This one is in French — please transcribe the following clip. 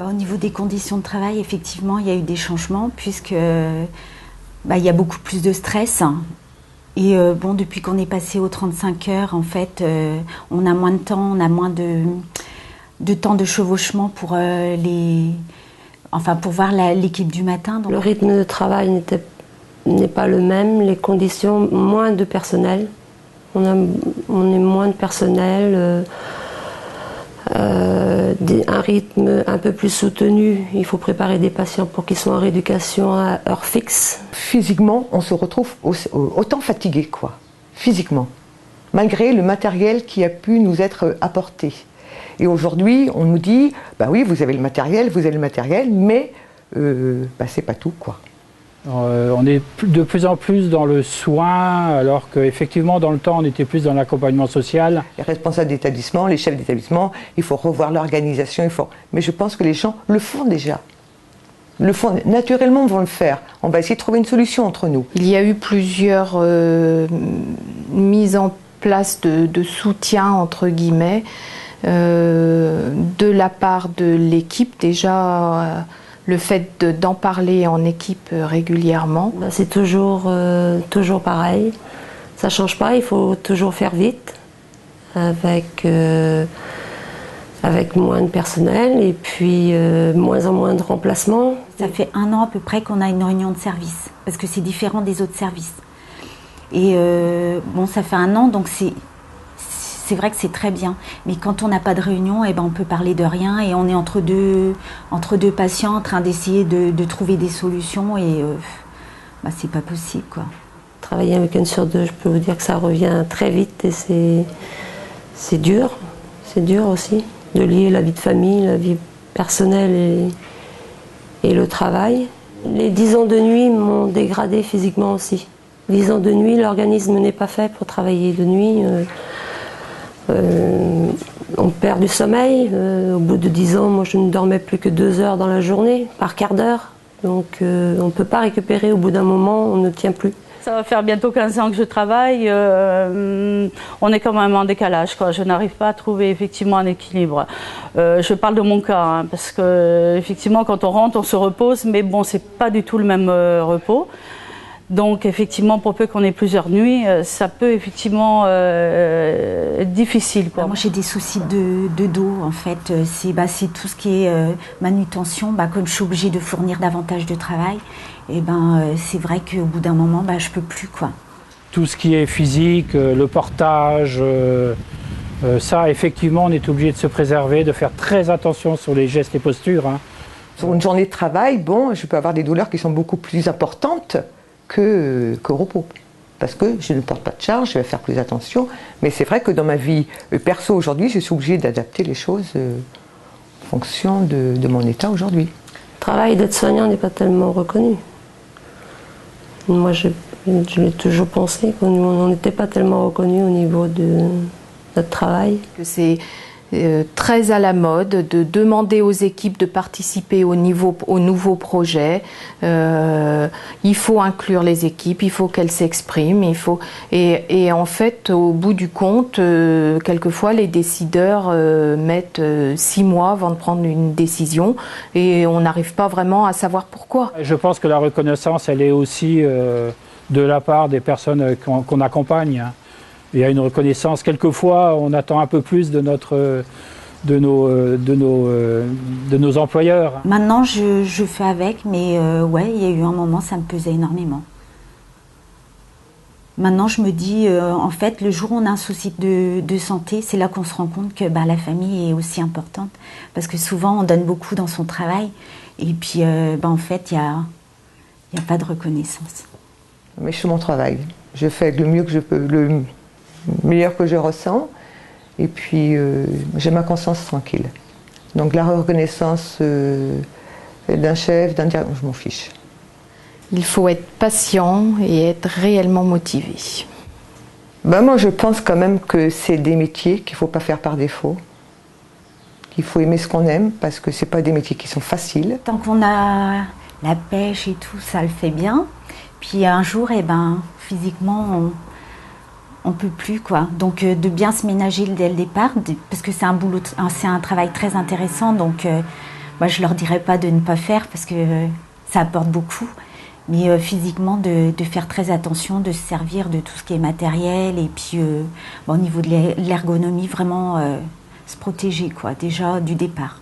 Au niveau des conditions de travail, effectivement, il y a eu des changements puisque il y a beaucoup plus de stress. Et depuis qu'on est passé aux 35 heures, en fait, on a moins de temps, on a moins de temps de chevauchement pour pour voir l'équipe du matin. Donc. Le rythme de travail n'est pas le même, les conditions, moins de personnel. On est moins de personnel, un rythme un peu plus soutenu. Il faut préparer des patients pour qu'ils soient en rééducation à heure fixe. Physiquement, on se retrouve autant fatigué, physiquement, malgré le matériel qui a pu nous être apporté. Et aujourd'hui, on nous dit, oui, vous avez le matériel, mais c'est pas tout, On est de plus en plus dans le soin, alors qu'effectivement, dans le temps, on était plus dans l'accompagnement social. Les responsables d'établissement, les chefs d'établissement, il faut revoir l'organisation, mais je pense que les gens le font déjà. Naturellement, vont le faire. On va essayer de trouver une solution entre nous. Il y a eu plusieurs mises en place de soutien, entre guillemets, de la part de l'équipe. Déjà, le fait d'en parler en équipe régulièrement. C'est toujours pareil. Ça ne change pas, il faut toujours faire vite, avec moins de personnel et puis moins en moins de remplacements. Ça fait 1 an à peu près qu'on a une réunion de service, parce que c'est différent des autres services. Et ça fait 1 an, donc c'est vrai que c'est très bien. Mais quand on n'a pas de réunion, on peut parler de rien et on est entre deux patients en train d'essayer de trouver des solutions et c'est pas possible, Travailler un week-end sur 2, je peux vous dire que ça revient très vite et c'est dur. C'est dur aussi de lier la vie de famille, la vie personnelle et le travail. Les 10 ans de nuit m'ont dégradé physiquement aussi. 10 ans de nuit, l'organisme n'est pas fait pour travailler de nuit. On perd du sommeil. Au bout de 10 ans, moi je ne dormais plus que 2 heures dans la journée, par quart d'heure. Donc on ne peut pas récupérer au bout d'un moment, on ne tient plus. Ça va faire bientôt 15 ans que je travaille, on est quand même en décalage, Je n'arrive pas à trouver effectivement un équilibre. Je parle de mon cas, parce que effectivement quand on rentre, on se repose, mais c'est pas du tout le même repos. Donc effectivement, pour peu qu'on ait plusieurs nuits, ça peut effectivement être difficile. Moi j'ai des soucis de dos en fait, c'est tout ce qui est manutention, comme je suis obligée de fournir davantage de travail, c'est vrai qu'au bout d'un moment, je peux plus Tout ce qui est physique, le portage, ça effectivement on est obligé de se préserver, de faire très attention sur les gestes et postures. Sur une journée de travail, je peux avoir des douleurs qui sont beaucoup plus importantes que repos. Parce que je ne porte pas de charge, je vais faire plus attention. Mais c'est vrai que dans ma vie perso aujourd'hui, je suis obligée d'adapter les choses en fonction de mon état aujourd'hui. Le travail d'aide-soignant n'est pas tellement reconnu. Moi, je l'ai toujours pensé qu'on n'était pas tellement reconnu au niveau de notre travail. C'est très à la mode de demander aux équipes de participer aux nouveaux projets. Il faut inclure les équipes, il faut qu'elles s'expriment, et en fait, au bout du compte, quelquefois les décideurs mettent 6 mois avant de prendre une décision et on n'arrive pas vraiment à savoir pourquoi. Je pense que la reconnaissance, elle est aussi de la part des personnes qu'on accompagne. Il y a une reconnaissance. Quelquefois, on attend un peu plus de nos employeurs. Maintenant, je fais avec, mais il y a eu un moment, ça me pesait énormément. Maintenant, je me dis, en fait, le jour où on a un souci de santé, c'est là qu'on se rend compte que la famille est aussi importante. Parce que souvent, on donne beaucoup dans son travail. Et puis, en fait, il n'y a pas de reconnaissance. Mais je fais mon travail. Je fais le mieux que je peux, le meilleur que je ressens. Et puis, j'ai ma conscience tranquille. Donc, la reconnaissance d'un chef, d'un directeur, je m'en fiche. Il faut être patient et être réellement motivé. Moi, je pense quand même que c'est des métiers qu'il ne faut pas faire par défaut. Il faut aimer ce qu'on aime, parce que ce n'est pas des métiers qui sont faciles. Tant qu'on a la pêche et tout, ça le fait bien. Puis un jour, physiquement, on peut plus, Donc de bien se ménager dès le départ, parce que c'est un travail très intéressant. Donc moi, je leur dirais pas de ne pas faire parce que ça apporte beaucoup. Mais physiquement, de faire très attention, de se servir de tout ce qui est matériel. Et puis, au niveau de l'ergonomie, vraiment se protéger, quoi, déjà du départ.